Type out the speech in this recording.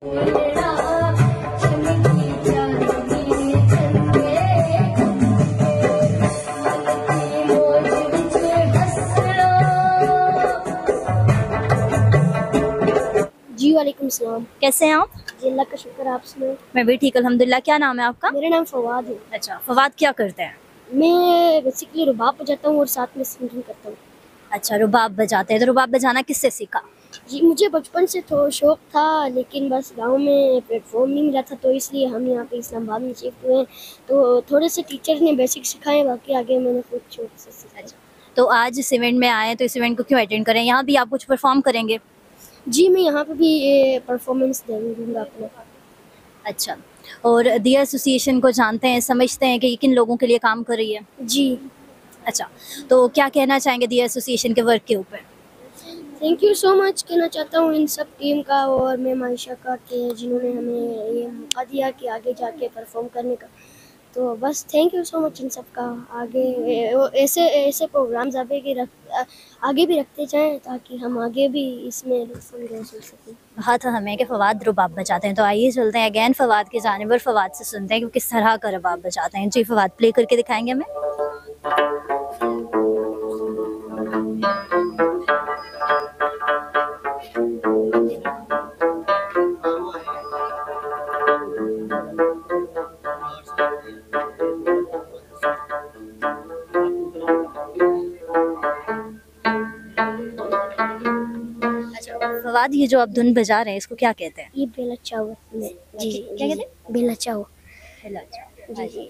जी वालेकुम सलाम। कैसे हैं आप? जी अल्लाह का शुक्र, आप सुनाओ। मैं भी ठीक अल्हम्दुलिल्लाह। क्या नाम है आपका? मेरा नाम फवाद है। अच्छा, फवाद क्या करते हैं? मैं बेसिकली रुबाब बजाता हूँ और साथ में सिंगिंग करता हूँ। अच्छा, रुबाब बजाते हैं। तो रुबाब बजाना किससे सीखा? जी मुझे बचपन से तो शौक़ था, लेकिन बस गांव में प्लेटफॉर्म नहीं मिला था, तो इसलिए हम यहाँ पे इस्लामाबाद में शिफ्ट हुए हैं। तो थोड़े से टीचर ने बेसिक सिखाए, बाकी आगे मैंने खुद शौक़ से सीखा। अच्छा, तो आज इस इवेंट में आए हैं, तो इस इवेंट को क्यों अटेंड करें? यहाँ भी आप कुछ परफॉर्म करेंगे? जी मैं यहाँ पे भी परफॉर्मेंस दूँगा अपना। अच्छा, और दिया एसोसिएशन को जानते हैं, समझते हैं कि ये किन लोगों के लिए काम कर रही है? जी। अच्छा, तो क्या कहना चाहेंगे दिया एसोसिएशन के वर्क के ऊपर? थैंक यू सो मच कहना चाहता हूँ इन सब टीम का और मैम आयशा का, कि जिन्होंने हमें ये मौका दिया कि आगे जाके परफॉर्म करने का। तो बस thank you so much in सब का। आगे ऐसे ऐसे प्रोग्राम्स आगे भी रखते जाएं, ताकि हम आगे भी इसमें लुत्फ़ अंदोज़ हो सकें। कहा था हमें कि फवाद रुबाब बजाते हैं, तो आइए चलते हैं अगेन फवाद की जानिब और फवाद से सुनते हैं कि किस तरह का रुबाब बजाते हैं। जी फवाद, प्ले करके दिखाएंगे हमें? अच्छा फवाद, ये जो आप धुन बजा रहे हैं इसको क्या कहते हैं? ये बेला चाव में। जी क्या कहते हैं? बेला चाव। जी जी।